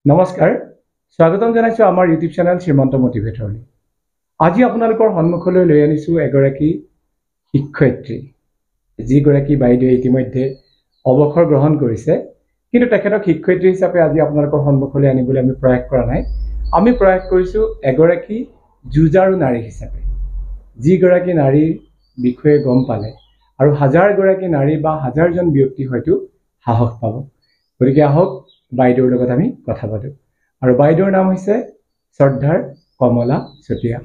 নমস্কাৰ স্বাগতম জনাইছো আমাৰ ইউটিউব চেনেল শ্ৰীমন্ত মোটিভেটৰলৈ। আজি আপোনালোকৰ সন্মুখলৈ লৈ আনিছো এগৰাকী শিক্ষয়িত্ৰী, যিগৰাকী বাইদেৱে ইতিমধ্যে অৱসৰ গ্ৰহণ কৰিছে, কিন্তু তেখেতক শিক্ষয়িত্ৰী হিচাপে আজি আপোনালোকৰ সন্মুখলৈ আনিবলৈ আমি প্ৰয়াস কৰা নাই। আমি প্ৰয়াস কৰিছো এগৰাকী যুঁজাৰু নাৰী হিচাপে, যিগৰাকী নাৰীৰ বিষয়ে গম পালে আৰু হাজাৰগৰাকী নাৰী বা হাজাৰজন ব্যক্তি হয়তো সাহস পাব। গতিকে আহক বাইদেউৰ লগত আমি কথা পাতো। আৰু বাইদেউৰ নাম হৈছে শ্ৰদ্ধাৰ কমলা চুতীয়া।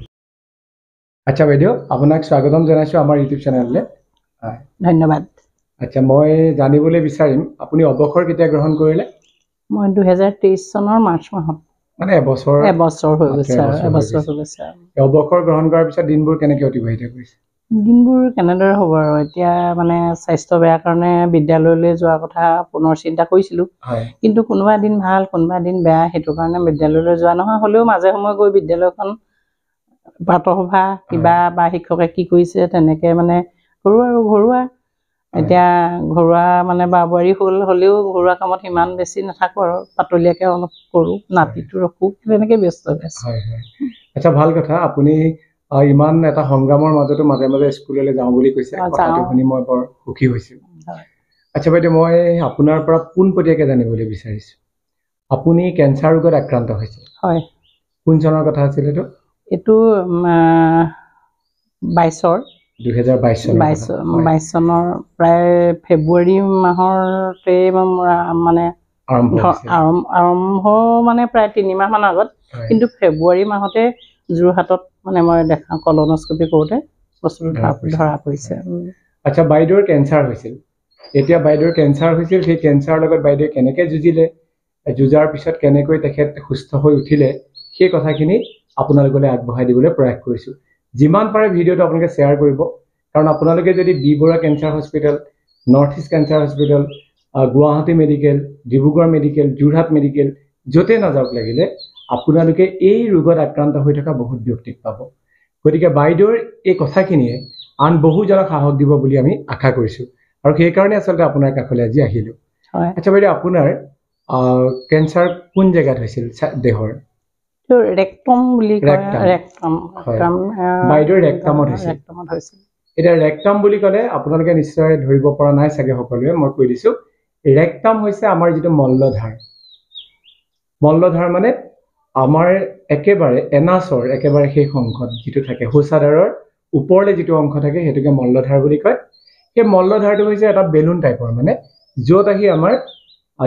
আচ্ছা বাইদেউ, আপোনাক স্বাগতম জনাইছো আমাৰ ইউটিউব চেনেললৈ। ধন্যবাদ। আচ্ছা, মই জানিবলৈ বিচাৰিম আপুনি অৱসৰ কেতিয়া গ্ৰহণ কৰিলে? মই 2023 চনৰ মাৰ্চ মাহত, মানে এবছৰ হৈ গৈছে। অৱসৰ গ্ৰহণ কৰাৰ পিছত দিনবোৰ কেনেকৈ অতিবাহিত কৰিছে? দিনবোৰ কেনেদৰে হ'ব আৰু, এতিয়া মানে স্বাস্থ্য বেয়া কাৰণে বিদ্যালয়লৈ যোৱাৰ কথা পুনৰ চিন্তা কৰিছিলোঁ, কিন্তু কোনোবা দিন ভাল কোনোবা দিন বেয়া, সেইটো কাৰণে বিদ্যালয়লৈ যোৱা নহয়। হ'লেও মাজে সময়ে গৈ বিদ্যালয়খন প্ৰাতঃসভা কিবা বা শিক্ষকে কি কৰিছে তেনেকৈ মানে কৰোঁ আৰু ঘৰুৱা। এতিয়া ঘৰুৱা মানে বাবোৱাৰী হ'লেও ঘৰুৱা কামত ইমান বেছি নাথাকোঁ আৰু পাতলীয়াকৈ অলপ কৰোঁ, নাতিটো ৰখোঁ, তেনেকৈ ব্যস্ত হৈ আছোঁ। আচ্ছা, ভাল কথা। আপুনি ইমান এটা সংগ্ৰামৰ মাজতো মাজে মাজে স্কুললৈ যাওঁ বুলি কৈছে, কথাটো শুনি মই বৰ সুখী হৈছোঁ। আচ্ছা বাইদেউ, মই আপোনাৰ পৰা পোনপটীয়াকৈ জানিবলৈ বিচাৰিছোঁ, আপুনি কেঞ্চাৰ ৰোগত আক্ৰান্ত হৈছে। হয়। কোন চনৰ কথা আছিল এইটো? এইটো 2022 চনৰ প্ৰায় ফেব্ৰুৱাৰী মাহতে মানে আৰম্ভ মানে প্ৰায় 3 মাহমান আগত, কিন্তু ফেব্ৰুৱাৰী মাহতে যোৰহাটত মানে মই দেখা কলনস্কপি কৰোঁতে বস্তুটো ধৰা পৰিছে। আচ্ছা, বাইদেউৰ কেঞ্চাৰ হৈছিল। এতিয়া বাইদেউৰ কেঞ্চাৰ হৈছিল, সেই কেঞ্চাৰৰ লগত বাইদেৱে কেনেকৈ যুঁজিলে, যুঁজাৰ পিছত কেনেকৈ তেখেত সুস্থ হৈ উঠিলে, সেই কথাখিনি আপোনালোকলৈ আগবঢ়াই দিবলৈ প্ৰয়াস কৰিছোঁ। যিমান পাৰে ভিডিঅ'টো আপোনালোকে শ্বেয়াৰ কৰিব, কাৰণ আপোনালোকে যদি B Barooah cancer hospital, north east cancer hospital, Guwahati medical, Dibrugarh medical, Jorhat medical, য'তে নাযাওক লাগিলে আপোনালোকে এই ৰোগত আক্ৰান্ত হৈ থকা বহুত ব্যক্তিক পাব। গতিকে বাইদেউৰ এই কথাখিনিয়ে আন বহুজনক সাহস দিব বুলি আমি আশা কৰিছোঁ, আৰু সেইকাৰণে আচলতে আপোনাৰ কাষলৈ আজি আহিলোঁ। আচ্ছা বাইদেউ, আপোনাৰ কেঞ্চাৰ কোন জেগাত হৈছিল দেহৰ? ৰেক্টম বুলি কয়। বাইদেউৰ ৰেক্টামত হৈছিল। এতিয়া ৰেক্টাম বুলি ক'লে আপোনালোকে নিশ্চয় ধৰিব পৰা নাই চাগে সকলোৱে, মই কৈ দিছোঁ। ৰেক্টাম হৈছে আমাৰ যিটো মল্লধাৰ। মল্লধাৰ মানে আমাৰ একেবাৰে এনাচৰ একেবাৰে শেষ অংশত যিটো থাকে, শৌচাগাৰৰ ওপৰলৈ যিটো অংশ থাকে, সেইটোকে মল্লধাৰ বুলি কয়। সেই মল্লধাৰটো হৈছে এটা বেলুন টাইপৰ, মানে য'ত আহি আমাৰ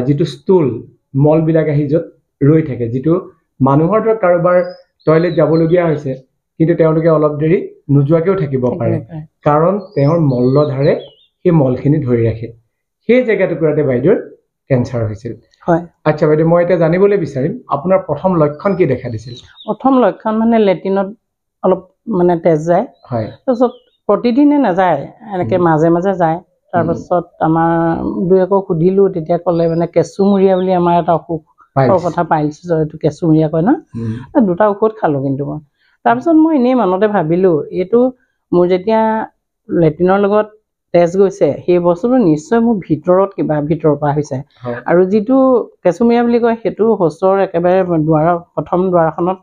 যিটো ষ্টুল মলবিলাক আহি য'ত ৰৈ থাকে, যিটো মানুহৰ ধৰক কাৰোবাৰ টয়লেট যাবলগীয়া হৈছে কিন্তু তেওঁলোকে অলপ দেৰি নোযোৱাকৈও থাকিব পাৰে, কাৰণ তেওঁৰ মল্লধাৰে সেই মলখিনি ধৰি ৰাখে। সেই জেগাটুকুৰাতে বাইদেউৰ কেঞ্চাৰ হৈছিল। আচ্ছা বাইদেউ, মই এতিয়া জানিবলৈ বিচাৰিম আপোনাৰ প্ৰথম লক্ষণ কি দেখা দিছিল? প্ৰথম লক্ষণ মানে লেট্ৰিনত অলপ মানে তেজ যায়, তাৰপিছত প্ৰতিদিনে নাযায়, এনেকৈ মাজে মাজে যায়। তাৰপাছত আমাৰ দুই একক সুধিলোঁ, তেতিয়া ক'লে মানে কেঁচুমূৰীয়া বুলি আমাৰ এটা অসুখৰ কথা পাইছোঁ, এইটো কেঁচুমূৰীয়া কয় ন। 2টা ঔষধ খালোঁ, কিন্তু মই তাৰপিছত মই এনেই মনতে ভাবিলোঁ, এইটো মোৰ যেতিয়া লেট্ৰিনৰ লগত তেজ গৈছে, সেই বস্তুটো নিশ্চয় মোৰ ভিতৰৰ পৰা হৈছে। আৰু যিটো কেঁচুমূৰীয়া বুলি কয়, সেইটো শৌচৰ একেবাৰে প্ৰথম দুৱাৰখনত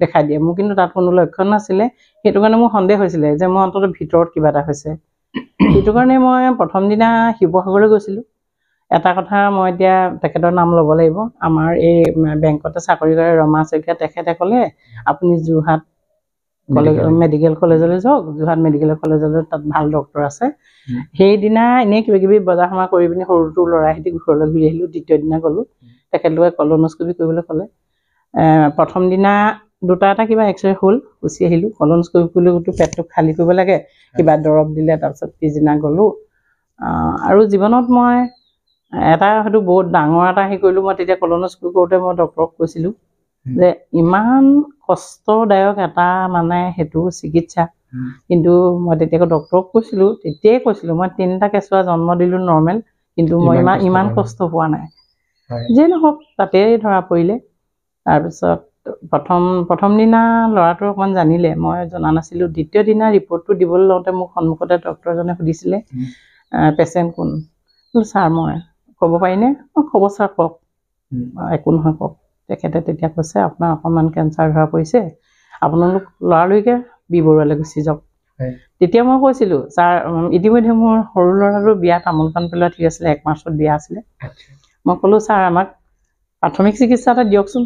দেখাই দিয়ে। মোৰ কিন্তু তাত কোনো লক্ষণ নাছিলে, সেইটো কাৰণে মোৰ সন্দেহ হৈছিলে যে মই অন্ততঃ ভিতৰত কিবা এটা হৈছে। সেইটো কাৰণে মই প্ৰথম দিনা শিৱসাগৰলৈ গৈছিলোঁ। এটা কথা মই এতিয়া তেখেতৰ নাম ল'ব লাগিব, আমাৰ এই বেংকতে চাকৰি কৰে ৰমা শইকীয়া, তেখেতে ক'লে আপুনি যোৰহাট মেডিকেল কলেজলৈ যাওক, যোৰহাট মেডিকেল কলেজলৈ তাত ভাল ডক্টৰ আছে। সেইদিনা এনেই কিবা কিবি বজাৰ সমাৰ কৰি পিনি সৰুটো ল'ৰাই সৈতে ঘৰলৈ ঘূৰি আহিলোঁ। দ্বিতীয় দিনা গ'লোঁ, তেখেতলোকে কলনস্কপি কৰিবলৈ ক'লে। প্ৰথম দিনা 2টা কিবা এক্সৰে হ'ল, গুচি আহিলোঁ। কলনস্কপি কৰিলেতো পেটটো খালী কৰিব লাগে, কিবা দৰৱ দিলে। তাৰপিছত পিছদিনা গ'লোঁ। আৰু জীৱনত মই এটা হয়তো বহুত ডাঙৰ এটা কৰিলোঁ। মই তেতিয়া কলনস্কপি কৰোঁতে মই ডক্টৰক কৈছিলোঁ যে ইমান কষ্টদায়ক এটা মানে সেইটো চিকিৎসা, কিন্তু মই তেতিয়া ডক্টৰক তেতিয়াই কৈছিলোঁ মই 3টা কেঁচুৱা জন্ম দিলোঁ নৰ্মেল, কিন্তু মই ইমান কষ্ট পোৱা নাই। যিয়ে নহওক তাতেই ধৰা পৰিলে। তাৰপিছত প্ৰথম দিনা ল'ৰাটো অকণমান জানিলে, মই জনা নাছিলোঁ। দ্বিতীয় দিনা ৰিপৰ্টটো দিবলৈ লওঁতে মোক সন্মুখতে ডক্টৰজনে সুধিছিলে পেচেণ্ট কোন? ছাৰ মই ক'ব পাৰিনে? ক'ব ছাৰ, কওক। একো নহয়, কওক। তেখেতে তেতিয়া কৈছে আপোনাৰ অকণমান কেঞ্চাৰ ধৰা পৰিছে, আপোনালোক লৰালৰিকে বি বৰুৱালৈ গুচি যাওক। তেতিয়া মই কৈছিলোঁ ছাৰ ইতিমধ্যে মোৰ সৰু ল'ৰাটোৰ বিয়া তামোল পাণ পেলোৱা ঠিক আছিলে, 1 মাৰ্চত বিয়া আছিলে। মই ক'লোঁ ছাৰ আমাক প্ৰাথমিক চিকিৎসা এটা দিয়কচোন।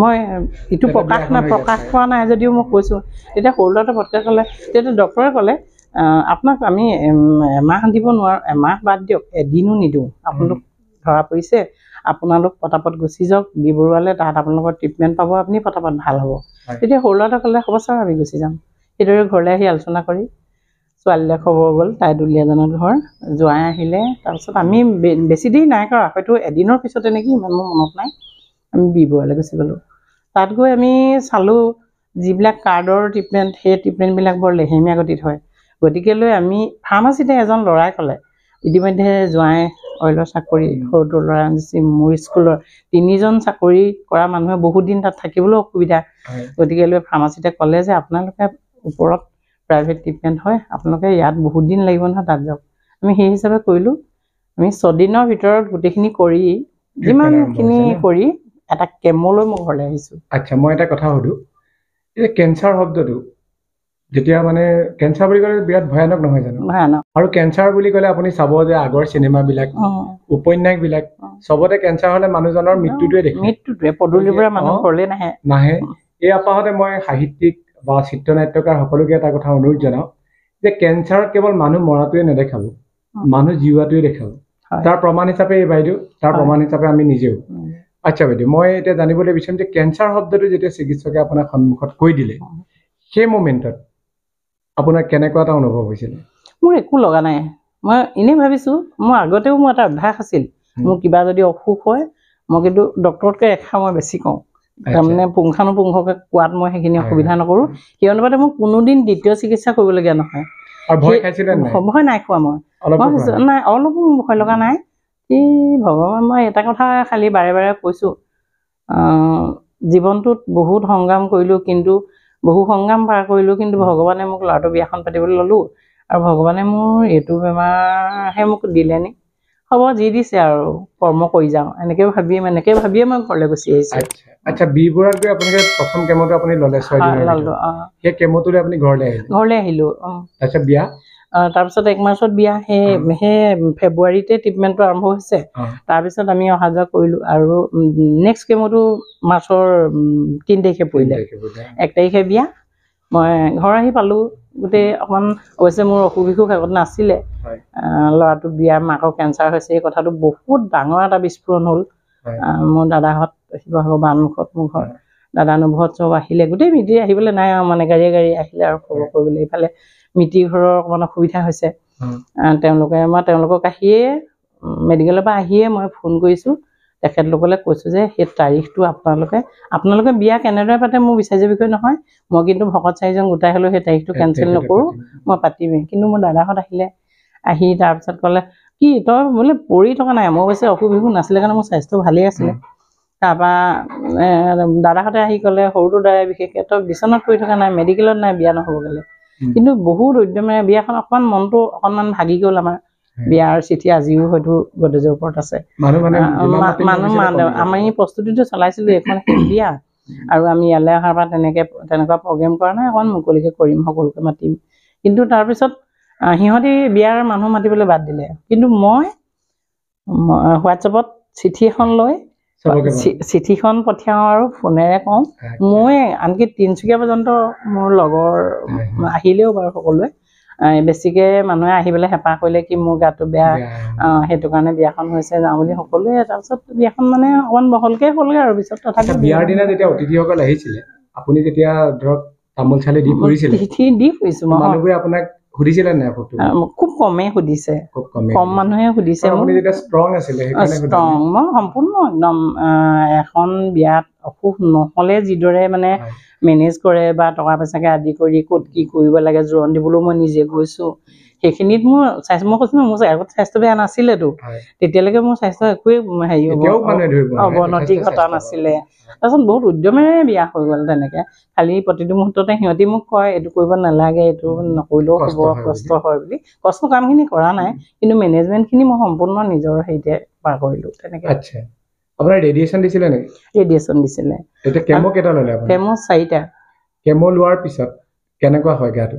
মই ইটো প্ৰকাশ কৰা নাই যদিও মই কৈছোঁ। তেতিয়া সৰু ল'ৰাটো পটকৈ ক'লে, তেতিয়া ডক্টৰে ক'লে আপোনাক আমি এমাহ দিব নোৱাৰোঁ, এমাহ বাদ দিয়ক, এদিনো নিদিওঁ, আপোনালোক ধৰা পৰিছে, আপোনালোক পটাপট গুচি যাওক বি বৰুৱালৈ, তাত আপোনালোকৰ ট্ৰিটমেণ্ট পাব, আপুনি পটাপট ভাল হ'ব। তেতিয়া সৰু ল'ৰাটোৱে ক'লে হ'ব ছাৰ আমি গুচি যাম। সেইদৰে ঘৰলৈ আহি আলোচনা কৰি ছোৱালীলৈ খবৰ গ'ল, তাই দুলীয়াজানৰ ঘৰ, জোঁৱাই আহিলে। তাৰপিছত আমি বেছি দেৰি নাই কৰা, হয়তো এদিনৰ পিছতে নেকি, ইমান মোৰ মনত নাই, আমি বি বৰুৱালৈ গুচি গ'লোঁ। তাত গৈ আমি চালোঁ যিবিলাক কাৰ্ডৰ ট্ৰিটমেণ্ট, সেই ট্ৰিটমেণ্টবিলাক বৰ লেহেমীয়া গতিত হয়। গতিকেলৈ আমি ফাৰ্মাচীতে এজন ল'ৰাই ক'লে ইতিমধ্যে জোঁৱাই অইলৰ চাকৰি, সৰুটো ল'ৰা মোৰ স্কুলৰ, 3জন চাকৰি কৰা মানুহে বহুত দিন তাত থাকিবলৈও অসুবিধা। গতিকেলৈ ফাৰ্মাচীতে ক'লে যে আপোনালোকে ওপৰত প্ৰাইভেট ট্ৰিটমেণ্ট হয়, আপোনালোকে ইয়াত বহুত দিন লাগিব নহয়, তাত যাওক। আমি সেই হিচাপে কৰিলোঁ। আমি 6 দিনৰ ভিতৰত গোটেইখিনি কৰি, যিমানখিনি কৰি এটা কেমলৈ মই ঘৰলৈ আহিছোঁ। আচ্ছা, মই এটা কথা সুধোঁ, এই কেঞ্চাৰ শব্দটো যেতিয়া মানে কেঞ্চাৰ বুলি ক'লে বিৰাট ভয়ানক নহয় জানো? ভয়ানক। আৰু কেঞ্চাৰ বুলি ক'লে আপুনি চাব যে আগৰ চিনেমাবিলাক, উপন্যাসবিলাক, চবতে কেঞ্চাৰ হ'লে মানুহজনৰ মৃত্যুটোৱে দেখে। মৃত্যুটোৱে পদূলিৰ পৰা মানুহ ঘৰলৈ নাহে। এই আপাহতে মই সাহিত্যিক বা চিত্ৰনাট্যকাৰ সকলোকে এটা কথা অনুৰোধ জনাওঁ যে কেঞ্চাৰত কেৱল মানুহ মৰাটোৱে নেদেখাব, মানুহ জীওৱাটোৱে দেখাব। তাৰ প্ৰমাণ হিচাপে এই বাইদেউ, তাৰ প্ৰমাণ হিচাপে আমি নিজেও। আচ্ছা বাইদেউ, মই এতিয়া জানিবলৈ বিচাৰিম যে কেঞ্চাৰ শব্দটো যেতিয়া চিকিৎসকে আপোনাৰ সন্মুখত কৈ দিলে, সেই মমেণ্টত আপোনাৰ কেনেকুৱা এটা অনুভৱ হৈছিলে? মোৰ একো লগা নাই। মই এনেই ভাবিছোঁ, মোৰ আগতেও মোৰ এটা অভ্যাস আছিল, মোৰ কিবা যদি অসুখ হয় মই কিন্তু ডক্টৰতকৈ এষাৰ মই বেছি কওঁ, তাৰমানে পুংখানুপুংখকৈ কোৱাত মই সেইখিনি অসুবিধা নকৰোঁ। সেই অনুপাতে মোক কোনোদিন দ্বিতীয় চিকিৎসা কৰিবলগীয়া নহয়। ভয় নাই খোৱা মই নাই, অলপো ভয় লগা নাই। এই ভগৱান, মই এটা কথা খালি বাৰে বাৰে কৈছোঁ, জীৱনটোত বহুত সংগ্ৰাম কৰিলোঁ, কিন্তু বহু সংগ্ৰাম পাৰ কৰিলোঁ, কিন্তু ভগৱানে মোক ল'ৰাটোৰ বিয়াখন পাতিবলৈ ল'লোঁ, আৰু ভগৱানে মোৰ এইটো বেমাৰহে মোক দিলে নি, হ'ব যি দিছে আৰু কৰ্ম কৰি যাওঁ, এনেকৈ ভাবিয়ে মই ঘৰলৈ গুচি আহিছোঁ। আচ্ছা, বি বৰুৱাত গৈ আপোনালোকে প্ৰথম কেমোটো আপুনি ল'লে 6 দিনৰ ভিতৰত, সেই কেমোটোলৈ আপুনি ঘৰলৈ আহিলোঁ। তাৰপিছত বিয়া, তাৰপিছত 1 মাৰ্চত বিয়া, সেই ফেব্ৰুৱাৰীতে ট্ৰিটমেণ্টটো আৰম্ভ হৈছে। তাৰপিছত আমি অহা যোৱা কৰিলোঁ, আৰু নেক্সট কেমোটো মাৰ্চৰ 3 তাৰিখে পৰিলে, 1 তাৰিখে বিয়া। মই ঘৰ আহি পালোঁ, গোটেই অকণমান অৱশ্যে মোৰ অসুখ বিসুখ আগত নাছিলে। ল'ৰাটো বিয়া, মাকৰ কেঞ্চাৰ হৈছে, এই কথাটো বহুত ডাঙৰ এটা বিস্ফোৰণ হ'ল। মোৰ দাদাহঁত শিৱসাগৰ বানমুখত মোৰ ঘৰ, দাদা নবৌহঁত চব আহিলে, গোটেই মিতিৰ আহিবলৈ নাই আৰু, মানে গাড়ীয়ে আহিলে আৰু খবৰ কৰিবলৈ। এইফালে মিতিৰ ঘৰৰ অকণমান অসুবিধা হৈছে, মই তেওঁলোকক আহিয়ে মেডিকেলৰ পৰা আহিয়ে মই ফোন কৰিছোঁ, তেখেতলোকলৈ কৈছোঁ যে সেই তাৰিখটো আপোনালোকে বিয়া কেনেদৰে পাতে মোৰ বিচাৰ্যৰ বিষয় নহয়, মই কিন্তু ভকত 4জন গোটাই হ'লেও সেই তাৰিখটো কেঞ্চেল নকৰোঁ, মই পাতিমেই। কিন্তু মোৰ দাদাহঁত আহিলে, আহি তাৰপিছত ক'লে কি তই বোলে পৰি থকা নাই, মই অৱশ্যে অসুখ বিসুখ নাছিলে কাৰণে মোৰ স্বাস্থ্য ভালেই আছিলে। তাৰপৰা দাদাহঁতে আহি ক'লে, সৰুটো দাদাই বিশেষকৈ, তই বিচনাত পৰি থকা নাই, মেডিকেলত নাই, বিয়া নহ'ব গ'লে। কিন্তু বহুত উদ্যমেৰে বিয়াখন অকণমান মনটো অকণমান ভাগি গ'ল আমাৰ। বিয়াৰ চিঠি আজিও হয়তো গডৰেজৰ ওপৰত আছে। আমি প্ৰস্তুতিটো চলাইছিলোঁ, এইখন শেষ বিয়া, আৰু আমি ইয়ালৈ অহাৰ পৰা তেনেকুৱা প্ৰগ্ৰেম কৰা নাই, অকণ মুকলিকৈ কৰিম, সকলোকে মাতিম। কিন্তু তাৰপিছত সিহঁতি বিয়াৰ মানুহ মাতিবলৈ বাদ দিলে, কিন্তু মই হোৱাটছএপত চিঠি এখন লৈ চিঠিখন পঠিয়াওঁ আৰু ফোনেৰে কওঁ। মই আনকি তিনিচুকীয়া পৰ্যন্ত মোৰ লগৰ আহিলেও বাৰু সকলোৱে বেছিকৈ মানুহে আহিবলৈ হেঁপাহ কৰিলে কি মোৰ গাটো বেয়া, সেইটো কাৰণে বিয়াখন হৈছে, যাওঁ বুলি সকলোৱে। তাৰপিছত বিয়াখন মানে অকণমান বহলকৈ হ'লগৈ আৰু পিছত। তথাপি বিয়াৰ দিনা যেতিয়া অতিথিসকল আহিছিলে, আপুনি যেতিয়া ধৰক তামোল চালি দি ফুৰিছিলে, দি ফুৰিছোঁ, মানুহবোৰে আপোনাক সুধিছিলে নাই? খুব কমেই সুধিছে, কম মানুহে সুধিছে। ষ্ট্ৰং, মই সম্পূৰ্ণ একদম এখন বিয়াত অসুখ নহ'লে যিদৰে মানে মেনেজ কৰে বা টকা পইচাকে আদি কৰি ক'ত কি কৰিব লাগে, জোৰণ দিবলৈও মই নিজে গৈছোঁ। সেইখিনিত মোৰ মই কৈছোঁ ন, মোৰ আগত স্বাস্থ্য বেয়া নাছিলেতো, তেতিয়ালৈকে মোৰ স্বাস্থ্য একোৱেই অৱনতি ঘটা নাছিলে। তাৰপিছত বহুত উদ্যমেৰে বিয়া হৈ গ'ল তেনেকৈ। খালি প্ৰতিটো মুহূৰ্ততে সিহঁতি মোক কয় এইটো কৰিব নালাগে, এইটো নকৰিলেও হ'ব, কষ্ট হয় বুলি। কষ্ট কামখিনি কৰা নাই, কিন্তু মেনেজমেণ্টখিনি মই সম্পূৰ্ণ নিজৰ হেৰিতে পাৰ কৰিলোঁ তেনেকৈ। আচ্ছা, আপোনাৰ ৰেডিয়েশ্যন দিছিলে নেকি? ৰেডিয়েশ্যন দিছিলে। এতিয়া কেমো কেইটা ল'লে আপুনি? কেমো 4টা। কেমো লোৱাৰ পিছত কেনেকুৱা হয় গাটো?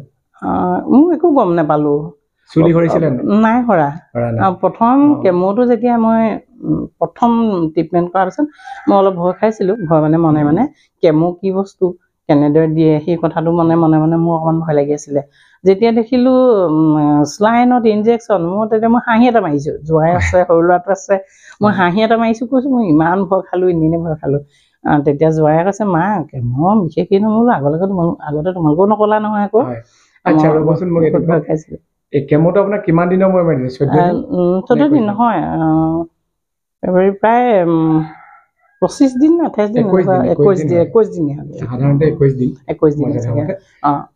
মোৰ একো গম নাপালো। চুলি সৰিছিলে নাই সৰা। প্ৰথম কেমোটো যেতিয়া মই প্ৰথম ট্ৰিটমেণ্ট কৰাৰ পিছত মই অলপ ভয় খাইছিলোঁ। ভয় মানে মনে মনে কেমো কি বস্তু, কেনেদৰে দিয়ে সেই কথাটো মনে মনে মোৰ অকণমান ভয় লাগি আছিলে। যেতিয়া দেখিলোঁ স্লাইনত ইনজেকশ্যন, মোৰ তেতিয়া মই হাঁহি এটা মাৰিছোঁ। জোৱাই আছে, সৰু ল'ৰাটো আছে, মই হাঁহি এটা মাৰিছোঁ, কৈছোঁ মই ইমান ভয় খালোঁ, এনেই ভয় খালোঁ। তেতিয়া জোৱাই কৈছে মা কেমো বিশেষ কি নহ'লো, আগতে তোমালোকেও নকলা নহয় আকৌ। আচ্ছা ৰ'বচোন, মোক এইটো ভয় খাইছিলোঁ। এই কেমোটো আপোনাৰ কিমান দিনৰ মূৰে মূৰে দিছে? 14 দিন নহয়, ফেব্ৰুৱাৰী প্ৰায় 25 দিন 28 দিন 21 দিন সাধাৰণতে 21 দিন চাগে।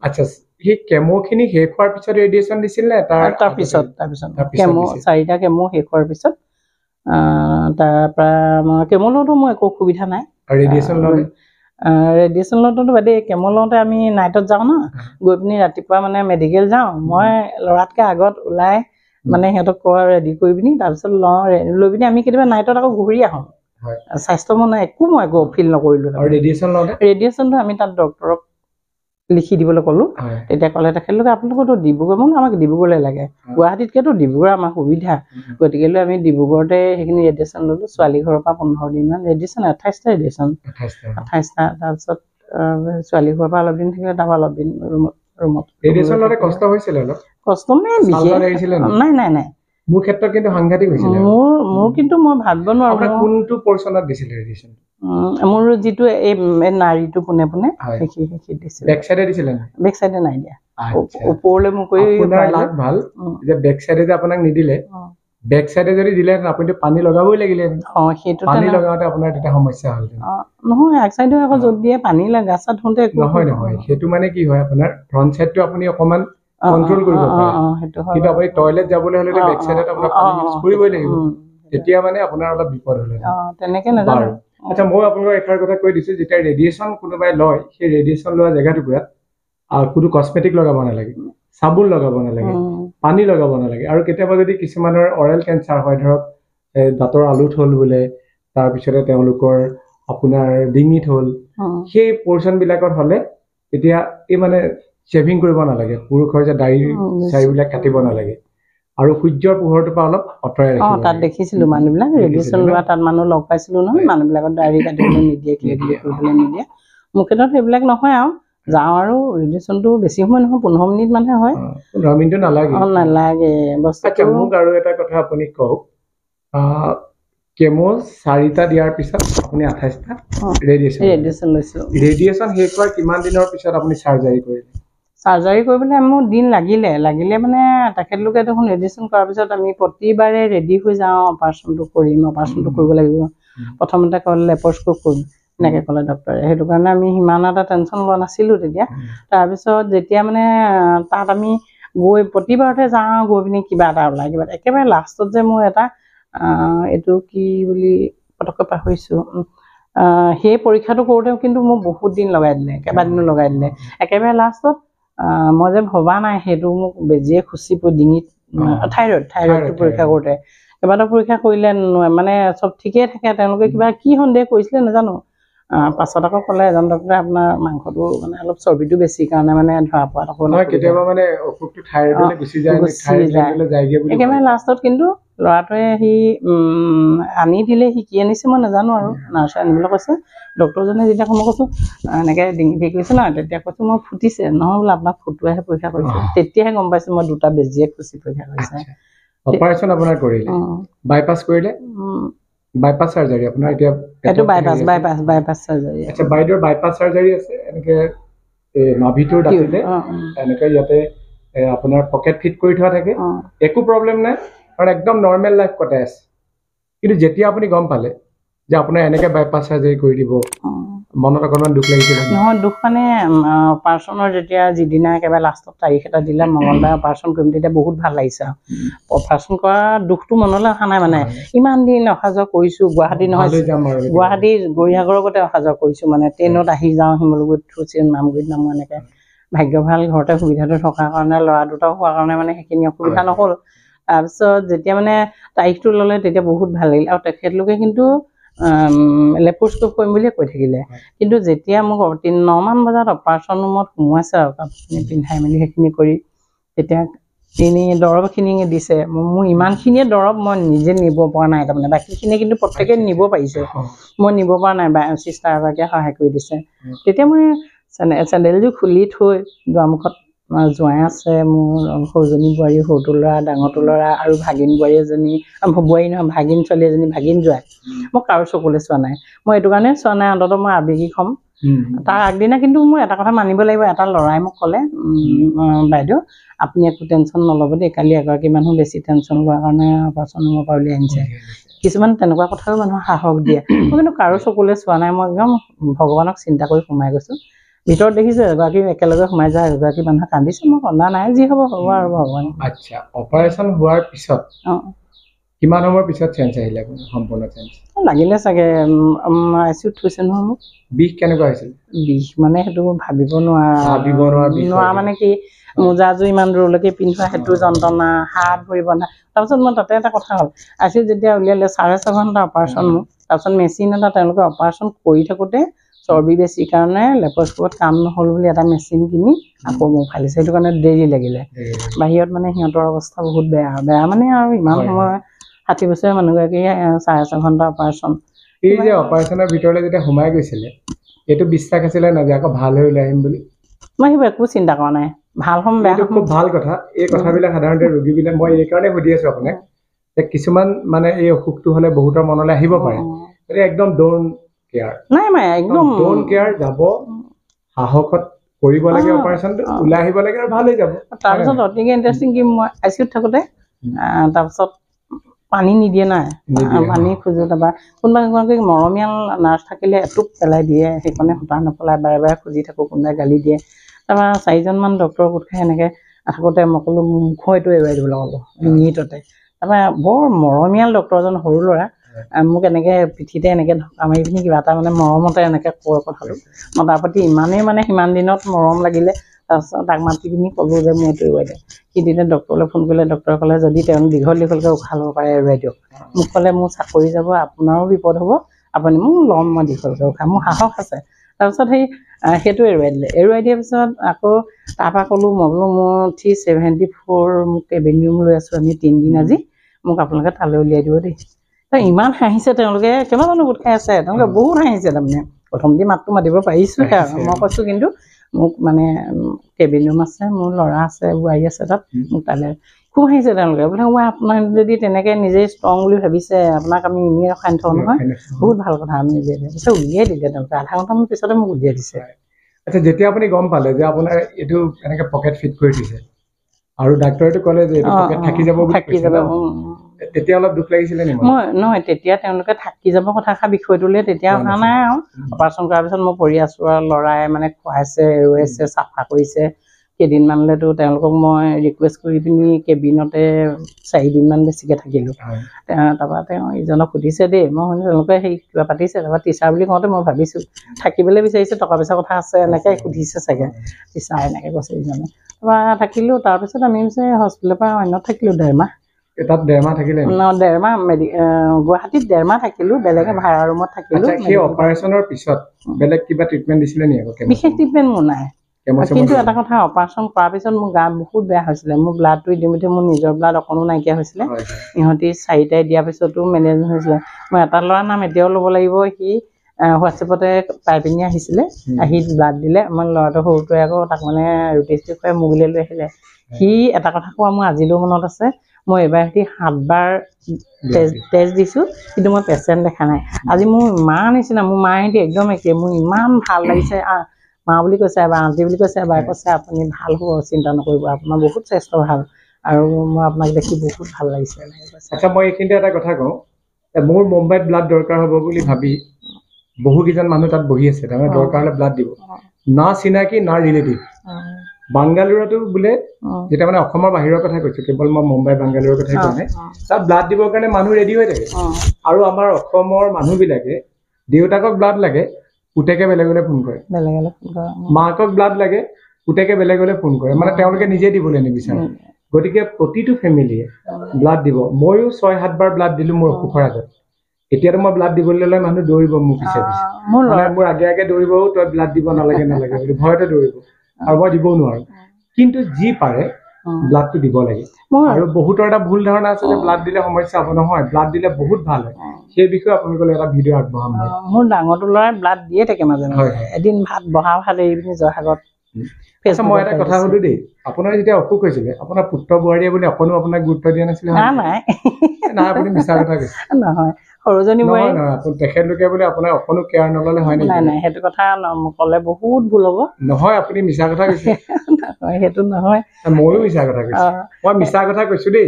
আচ্ছা, সেই কেমোখিনি শেষ হোৱাৰ পিছত ৰেডিয়েশ্যন দিছিল নে তাৰ পিছত কেমো 4টা কেমো শেষ হোৱাৰ পিছত তাৰপৰা কেমো লওঁতো মোৰ একো অসুবিধা নাই। ৰেডিয়েশ্যন ল'লে? ৰেডিয়েশ্যন লওঁতেতো বাইদেউ কেমো লওঁতে আমি নাইটত যাওঁ ন, গৈ পিনি ৰাতিপুৱা মানে মেডিকেল যাওঁ। মই ল'ৰাতকৈ আগত ওলাই মানে সিহঁতক কয় ৰেডি কৰি পিনি, তাৰপিছত লৈ পিনি আমি কেতিয়াবা নাইটত আকৌ ঘূৰি আহোঁ। স্বাস্থ্য মই একো ফিল নকৰিলোঁ। ৰেডিয়েশ্যনটো আমি তাত ডক্টৰক লিখি দিবলৈ ক'লোঁ। তেতিয়া ক'লে তেখেতলোকে আপোনালোকতো ডিব্ৰুগড়, মই আমাক ডিব্ৰুগড়লৈ লাগে, গুৱাহাটীতকৈতো ডিব্ৰুগড় আমাৰ সুবিধা, গতিকে আমি ডিব্ৰুগড়তে সেইখিনি ৰেডিয়েশ্যন ল'লোঁ। ছোৱালী ঘৰৰ পৰা 15 দিনমান ৰেডিয়েশ্যন, 28টা ৰেডিয়েশ্যন, 28টা। তাৰপিছত ছোৱালী ঘৰৰ পৰা অলপ দিন থাকিলে, তাৰপৰা অলপ দিন ৰুমত। ৰেডিয়েশ্যন লওঁতে কষ্ট হৈছিলে অলপ? কষ্ট নাই বিশেষ, মোৰ ক্ষেত্ৰত কিন্তু সাংঘাতিক হৈছিলে। মোৰ কিন্তু মই ভাবিব নোৱাৰোঁ কোনটো পৰ্চনত দিছিলে ৰেডিয়েশ্যন? মোৰ যিটো এই নাড়ীটো পোনে পোনে সেইখিনি দিছিলে। বেক চাইডে দিছিলে? বেক চাইডে নাই দিয়া, ওপৰলৈ মোক কৰি। আপোনাৰ লাগ ভাল যে বেক চাইডে যে আপোনাক নিদিলে, বেক চাইডে যদি দিলে আপুনিতো পানী লগাবই লাগিলে। সেইটো পানী লগাওঁতে আপোনাৰ তেতিয়া সমস্যা হ'ল। নহয়, এক চাইডে আকৌ য'ত দিয়ে পানী গা চা ধুওঁতে নহয়, সেইটো মানে কি হয়, আপোনাৰ ফ্ৰণ্ট চাইডটো আপুনি অকণমান কন্ট্ৰল কৰিব পাৰে, কিন্তু আপুনি টয়লেট যাবলৈ হ'লে বেক চাইডত আপোনাৰ পানী ইউজ কৰিবই লাগিব। তেতিয়া মানে আপোনাৰ অলপ বিপদ হ'লে তেনেকে নাজানো। আচ্ছা, মই আপোনালোকক এষাৰ কথা কৈ দিছোঁ, যেতিয়া ৰেডিয়েশ্যন কোনোবাই লয়, সেই ৰেডিয়েশ্যন লোৱা জেগাটুকুৰাত কোনো কছমেটিক লগাব নালাগে, চাবোন লগাব নালাগে, পানী লগাব নালাগে। আৰু কেতিয়াবা যদি কিছুমানৰ অৰেল কেঞ্চাৰ হয়, ধৰক দাঁতৰ আলুত হ'ল বোলে, তাৰপিছতে তেওঁলোকৰ আপোনাৰ ডিঙিত হ'ল, সেই পৰ্চনবিলাকত হ'লে তেতিয়া এই মানে শ্বেভিং কৰিব নালাগে, পুৰুষৰ যে দাড়ি চাৰিবিলাক কাটিব নালাগে, আৰু সূৰ্যৰ পোহৰটোৰ পৰা অলপ আঁতৰাই ৰাখিব। তাত দেখিছিলোঁ মানুহবিলাক ৰেডিয়েশ্যন লোৱা, তাত মানুহ লগ পাইছিলোঁ নহয়, মানুহবিলাকৰ দাড়ি কাটিবলৈ নিদিয়ে, কিবা কিবি কৰিবলৈ নিদিয়ে। মোৰ ক্ষেত্ৰত সেইবিলাক নহয় আৰু যাওঁ আৰু ৰেডিয়েশ্যনটো বেছি সময় নহয়, 15 মিনিট মানহে হয়। 15 মিনিটো নালাগে। নালাগে বস্তু। মোক আৰু এটা কথা আপুনি কওক, কেমো 4টা দিয়াৰ পিছত আপুনি 28টা ৰেডিয়েশ্যন লৈছোঁ। ৰেডিয়েশ্যন শেষ হোৱাৰ কিমান দিনৰ পিছত আপুনি চাৰ্জাৰী কৰিলে? চাৰ্জাৰী কৰিবলৈ মোৰ দিন লাগিলে মানে তেখেতলোকে দেখোন ৰেডিয়েশ্যন কৰাৰ পিছত আমি প্ৰতিবাৰে ৰেডি হৈ যাওঁ, অপাৰেশ্যনটো কৰিব লাগিব। প্ৰথমতে ক'লে লেপৰস্কোপ কৰিম, এনেকৈ ক'লে ডক্টৰে। সেইটো কাৰণে আমি সিমান এটা টেনশ্যন লোৱা নাছিলোঁ তেতিয়া। তাৰপিছত যেতিয়া মানে তাত আমি গৈ প্ৰতিবাৰতে যাওঁ, গৈ পিনি কিবা এটা ওলাই, একেবাৰে লাষ্টত যে মোৰ এটা এইটো কি বুলি পটককৈ পাহৰিছোঁ, সেই পৰীক্ষাটো কৰোঁতেও কিন্তু মোক বহুত দিন লগাই দিলে, কেইবাদিনো লগাই দিলে। একেবাৰে লাষ্টত মই যে ভবা নাই, সেইটো মোক বেজিয়ে খুচি ডিঙিত, থাইৰয়ডটো পৰীক্ষা কৰোঁতে কেইবাটাও পৰীক্ষা কৰিলে, মানে চব ঠিকেই থাকে, তেওঁলোকে কিবা কি সন্দেহ কৰিছিলে নাজানো। পাছত আকৌ ক'লে এজন ডক্টৰে আপোনাৰ মাংসটো মানে অলপ চৰ্বিটো বেছি কাৰণে মানে ধৰা পোৱাত অকণমান কেতিয়াবা মানে অসুখটো থাইৰয়ডলৈ গুচি যায়। একেবাৰে লাষ্টত কিন্তু ল'ৰাটোৱে সি আনি দিলে, সি কি আনিছে মই নাজানো, আৰু নাৰ্ছে আনিবলৈ কৈছে। ডক্টৰজনে যেতিয়া মই কৈছোঁ এনেকৈ ডিঙি ঠিক কৰিছে নহয়, তেতিয়া কৈছোঁ মই ফুটিছে নহয় বোলে, আপোনাক ফুটোৱাহে পৰীক্ষা কৰিছে। তেতিয়াহে গম পাইছোঁ মই 2টা বেজিয়ে খুচি পৰীক্ষা কৰিছে। অপাৰেশ্যন আপোনাৰ কৰিলে, বাইপাছ কৰিলে, বাইপাছ চাৰ্জাৰী আপোনাৰ এতিয়া? এইটো বাইপাছ চাৰ্জাৰী। আচ্ছা, বাইদেউৰ বাইপাছ চাৰ্জাৰী আছে, এনেকৈ নাভিটোৰ দাঁতিলে এনেকৈ ইয়াতে আপোনাৰ পকেট ফিট কৰি থোৱা থাকে, একো প্ৰব্লেম নাই, কাৰণ একদম নৰ্মেল লাইফ কটাই আছে। কিন্তু যেতিয়া আপুনি গম পালে যে আপোনাৰ এনেকৈ বাইপাছ চাৰ্জাৰী কৰি দিব, মনত অকণমান দুখ লাগিছিল? নহয়, দুখ মানে অপাৰেশ্যনৰ যেতিয়া যিদিনা একেবাৰে লাষ্টত তাৰিখ এটা দিলে, মঙলবাৰে অপাৰেশ্যন কৰিম, তেতিয়া বহুত ভাল লাগিছে। আৰু অপাৰেশ্যন কৰা দুখটো মনলৈ অহা নাই, মানে ইমান দিন অহা যোৱা কৰিছোঁ, গুৱাহাটী নহয়, গুৱাহাটী গৌৰীসাগৰৰ আগতে অহা যোৱা কৰিছোঁ, মানে ট্ৰেইনত আহি যাওঁ, শিমলুগুৰিত নামগুৰিত নামো, এনেকৈ ভাগ্য ভাল ঘৰতে সুবিধাটো থকাৰ কাৰণে, ল'ৰা দুটাও হোৱাৰ কাৰণে মানে সেইখিনি অসুবিধা নহ'ল। তাৰপিছত যেতিয়া মানে তাৰিখটো ল'লে, তেতিয়া বহুত ভাল লাগিল। আৰু তেখেতলোকে কিন্তু লেপ্ৰস্কোপ কৰিম বুলিয়ে কৈ থাকিলে কিন্তু যেতিয়া মোক 9মান বজাত অপাৰেশ্যন ৰুমত সোমোৱাইছে আৰু কাপোৰখিনি পিন্ধাই মেলি সেইখিনি কৰি তেতিয়া এনেই দৰৱখিনি দিছে মোৰ ইমানখিনিয়ে দৰৱ মই নিজে নিব পৰা নাই তাৰমানে বাকীখিনি কিন্তু প্ৰত্যেকে নিব পাৰিছে মই নিব পৰা নাই চিষ্টাৰ এগৰাকীয়ে সহায় কৰি দিছে তেতিয়া মই চেণ্ডেলযোৰ খুলি থৈ দুৱাৰমুখত জোঁৱাই আছে মোৰ সৰুজনী বোৱাৰী সৰুটো ল'ৰা ডাঙৰটো ল'ৰা আৰু ভাগিন বোৱাৰী এজনী বোৱাৰী নহয় ভাগিন ছোৱালী এজনী ভাগিন জোঁৱাই মই কাৰো চকুলৈ চোৱা নাই মই এইটো কাৰণে চোৱা নাই অন্ততঃ মই আবেগিক হ'ম তাৰ আগদিনা কিন্তু মই এটা কথা মানিব লাগিব এটা ল'ৰাই মোক ক'লে বাইদেউ আপুনি একো টেনশ্যন নল'ব দেই কালি এগৰাকী মানুহ বেছি টেনশ্যন লোৱাৰ কাৰণে অপাৰেশ্যন ৰুমৰ পৰা উলিয়াই আনিছে কিছুমান তেনেকুৱা কথাও মানুহৰ সাহস দিয়ে মই কিন্তু কাৰো চকুলৈ চোৱা নাই মই একদম ভগৱানক চিন্তা কৰি সোমাই গৈছোঁ ভিতৰত দেখিছোঁ এগৰাকী একেলগে সোমাই যায় এগৰাকী মানুহে কান্দিছে মই কন্দা নাই যি হ'ব হ'ব আৰু ভগৱান আচ্ছা অপাৰেশ্যন হোৱাৰ পিছত কিমান সময়ৰ পিছত চেঞ্জ আহিলে সম্পূৰ্ণ চেঞ্জ লাগিলে চাগে আইচিউত থৈছে নহয় মোক বিষ কেনেকুৱা হৈছিল বিষ মানে সেইটো ভাবিব নোৱাৰা মানে কি মোজাযোৰ ইমান দূৰলৈকে পিন্ধোৱা সেইটো যন্ত্ৰণা হাত ভৰি বন্ধা তাৰপিছত মই তাতে এটা কথা হ'ল আইচিউত যেতিয়া উলিয়ালে 6.5 ঘণ্টা অপাৰেশ্যন মোক তাৰপিছত মেচিন এটা তেওঁলোকে অপাৰেশ্যন কৰি থাকোঁতে চৰ্বি বেছি কাৰণে লেপ্ৰস্কোপত কাম নহ'ল বুলি এটা মেচিন কিনি আকৌ মোক ফালিছে সেইটো কাৰণে দেৰি লাগিলে বাহিৰত মানে সিহঁতৰ অৱস্থা বহুত বেয়া মানে আৰু ইমান সময় 60 বছৰীয়া মানুহগৰাকী 6.5 ঘণ্টা অপাৰেশ্যন এই যে অপাৰেশ্যনৰ ভিতৰলৈ যেতিয়া সোমাই গৈছিলে এইটো বিশ্বাস আছিলে না যে আকৌ ভাল হৈ ওলাই আহিম বুলি মই সেইবোৰ একো চিন্তা কৰা নাই ভাল হ'ম বেয়া হ'ম খুব ভাল কথা এই কথাবিলাক সাধাৰণতে ৰোগীবিলাক মই এই কাৰণে সুধি আছোঁ আপোনাক যে কিছুমান মানে এই অসুখটো হ'লে বহুতৰ মনলৈ আহিব পাৰে গতিকে একদম ডোন্ট কেয়াৰ নাই একদম ডোন্ট কেয়াৰ যাব সাহসত কৰিব লাগে অপাৰেশ্যনটো ওলাই আহিব লাগে আৰু ভাল হৈ যাব তাৰপিছত অতিকে ইণ্টাৰেষ্টিং কি মই আইচিউত থাকোঁতে তাৰপিছত পানী নিদিয়ে নাই পানী খোজো তাৰপৰা কোনোবা এগৰাকী মৰমীয়াল নাৰ্ছ থাকিলে এটুপ পেলাই দিয়ে সেইকণে সূতা নপলাই বাৰে বাৰে খুজি থাকোঁ কোনোবাই গালি দিয়ে তাৰপৰা 4জনমান ডক্টৰ গোট খাই এনেকৈ থাকোঁতে মই ক'লো মুখৰ এইটো এৰুৱাই দিব লগাব মিনিটতে তাৰপৰা বৰ মৰমীয়াল ডক্টৰজন সৰু ল'ৰা মোক এনেকৈ পিঠিতে এনেকৈ ঢকা মাৰি পিনি কিবা এটা মানে মৰমতে এনেকৈ কয় কথাটো মই তাৰ প্ৰতি ইমানেই মানে সিমান দিনত মৰম লাগিলে তাৰপিছত তাক মাতি পিনি ক'লোঁ যে মই এইটো এৰুৱাই দিওঁ সি তেতিয়া ডক্টৰলৈ ফোন কৰিলে ডক্টৰে ক'লে যদি তেওঁ দীঘলকৈ উশাহ ল'ব পাৰে এৰুৱাই দিয়ক মোক ক'লে মোৰ চাকৰি যাব আপোনাৰো বিপদ হ'ব আপুনি মোক ল'ম মই দীঘলকৈ উশাহ মোৰ সাহস আছে তাৰপিছত সেইটো এৰুৱাই দিয়াৰ পিছত আকৌ তাৰপৰা ক'লোঁ মই বোলো মোৰ 374 মোক কেবিন ৰুম লৈ আছোঁ আমি 3 দিন আজি মোক আপোনালোকে তালৈ উলিয়াই দিব দেই ইমান হাঁহিছে তেওঁলোকে কেইবাজনো গোট খাই আছে তেওঁলোকে বহুত হাঁহিছে তাৰমানে প্ৰথমতে মাতটো মাতিব পাৰিছোঁহে আৰু মই কৈছোঁ কিন্তু মোক মানে কেবিন ৰুম আছে মোৰ ল'ৰা আছে বোৱাৰী আছে তাত মোক তালৈ খুব হাঁহিছে তেওঁলোকে বোলে মই আপোনাক যদি তেনেকৈ নিজেই ষ্ট্ৰং বুলি ভাবিছে আপোনাক আমি এনেই ৰখাই নথওঁ নহয় বহুত ভাল কথা আমি উলিয়াই দিওঁ পিছত উলিয়াই দিলে তেওঁলোকে আধা ঘণ্টামান পিছতে মোক উলিয়াই দিছে আচ্ছা যেতিয়া আপুনি গম পালে যে আপোনাৰ এইটো এনেকৈ পকেট ফিট কৰি দিছে আৰু ডাক্তৰেতো ক'লে যে এইটো পকেট থাকি যাব তেতিয়া অলপ দুখ লাগিছিলে নেকি মই নহয় তেতিয়া তেওঁলোকে থাকি যাব কথাষাৰ বিষয়টোলৈ তেতিয়া অহা নাই আৰু অপাৰেশ্যন কৰাৰ পিছত মই পৰি আছোঁ আৰু ল'ৰাই মানে খুৱাইছে এৰুৱাইছে চাফা কৰিছে কেইদিনমানলৈতো তেওঁলোকক মই ৰিকুৱেষ্ট কৰি পিনি কেবিনতে 4 দিনমান বেছিকৈ থাকিলোঁ তাৰপৰা তেওঁ ইজনক সুধিছে দেই মই শুনিছোঁ তেওঁলোকে সেই কিবা পাতিছে তাৰপৰা টিচাৰ বুলি কওঁতে মই ভাবিছোঁ থাকিবলৈ বিচাৰিছে টকা পইচা কথা আছে এনেকৈ সুধিছে চাগে টিচাৰ এনেকৈ কৈছে ইজনে তাৰপৰা থাকিলোঁ তাৰপিছত আমি হস্পিটেলৰ পৰা অন্যত থাকিলোঁ 1.5 মাহ তাত 1.5 মাহ থাকিলে 1.5 মাহ গুৱাহাটীত 1.5 মাহ থাকিলোঁ বেলেগে ভাড়া ৰুমত থাকিলোঁ সেই অপাৰেশ্যনৰ পিছত বেলেগ কিবা ট্ৰিটমেণ্ট দিছিলে নেকি বিশেষ ট্ৰিটমেণ্ট মোৰ নাই কিন্তু এটা কথা অপাৰেশ্যন কৰাৰ পিছত মোৰ গা বহুত বেয়া হৈছিলে মোৰ ব্লাডটো ইতিমধ্যে মোৰ নিজৰ ব্লাড অকণো নাইকিয়া হৈছিলে ইহঁতি 4টাই দিয়াৰ পিছতো মেনেজ হৈছিলে মই এটা ল'ৰাৰ নাম এতিয়াও ল'ব লাগিব সি হোৱাটছএপতে পাই পিনি আহিছিলে আহি ব্লাড দিলে আমাৰ ল'ৰাটো সৰুটোৱে আকৌ তাক মানে ৰুটি চুটি খুৱাই মোগিলে লৈ আহিলে সি এটা কথা কোৱা মোৰ আজিলৈও মনত আছে মই এবাৰ সি 7 বাৰ টেষ্ট দিছোঁ কিন্তু মই পেচেণ্ট দেখা নাই আজি মোৰ মাৰ নিচিনা মোৰ মায়েদি একদম একে মোৰ ইমান ভাল লাগিছে মা বুলি কৈছে এবাৰ আণ্টি বুলি কৈছে এবাৰ কৈছে আপুনি ভাল হ'ব চিন্তা নকৰিব আপোনাৰ বহুত স্বাস্থ্য ভাল আৰু মই আপোনাক দেখি বহুত ভাল লাগিছে আচ্ছা মই এইখিনিতে এটা কথা কওঁ মোৰ মুম্বাইত ব্লাড দৰকাৰ হ'ব বুলি ভাবি বহুকেইজন মানুহ তাত বহি আছে তাৰমানে দৰকাৰ হ'লে ব্লাড দিব না চিনাকি না ৰিলেটিভ বাংগালুৰুতো বোলে যেতিয়া মানে অসমৰ বাহিৰৰ কথা কৈছোঁ কেৱল মই মুম্বাই বাংগালুৰুৰ কথাই কোৱা নাই তাত ব্লাড দিবৰ কাৰণে মানুহ ৰেডি হৈ থাকে আৰু আমাৰ অসমৰ মানুহবিলাকে দেউতাকক ব্লাড লাগে পুতেকে বেলেগলৈ ফোন কৰে মাকক ব্লাড লাগে পুতেকে বেলেগলৈ ফোন কৰে মানে তেওঁলোকে নিজে দিবলৈ নিবিচাৰে গতিকে প্ৰতিটো ফেমিলিয়ে ব্লাড দিব ময়ো 6-7 বাৰ ব্লাড দিলোঁ মোৰ অসুখৰ আগত এতিয়াতো মই ব্লাড দিবলৈ ল'লে মানুহ দৌৰিব মোৰ পিছে পিছে মোৰ আগে আগে দৌৰিবও তই ব্লাড দিব নালাগে বুলি ভয়তে দৌৰিব আৰু মই দিবও নোৱাৰো কিন্তু যি পাৰে ব্লাডটো দিব লাগে আৰু বহুতৰ এটা ভুল ধাৰণা আছে যে ব্লাড দিলে সমস্যা হ'ব নহয় ব্লাড দিলে বহুত ভাল হয় সেই বিষয়ে আপোনালোকে এটা ভিডিঅ' আগবঢ়াম মোৰ ডাঙৰটো ল'ৰাই ব্লাড দিয়ে থাকে মাজে মাজে এদিন ভাত বহা ভাত এৰি পিনি জয়সাগৰত মই এটা কথা সুধো দেই আপোনাৰ যেতিয়া অসুখ হৈছিলে আপোনাৰ পুত্ৰ বোৱাৰীয়ে বুলি অকণো আপোনাক গুৰুত্ব দিয়া নাছিলে নাই আপুনি মিছা কথা কৈছে নহয় সৰুজনী বোৱাৰী তেখেতলোকে বোলে আপোনাৰ অকণো কেয়াৰ নললে হয় নেকি নাই সেইটো কথা ক'লে বহুত ভুল হ'ব নহয় আপুনি মিছা কথা কৈছে সেইটো নহয় ময়ো মিছা কথা কৈছো মই মিছা কথা কৈছো দেই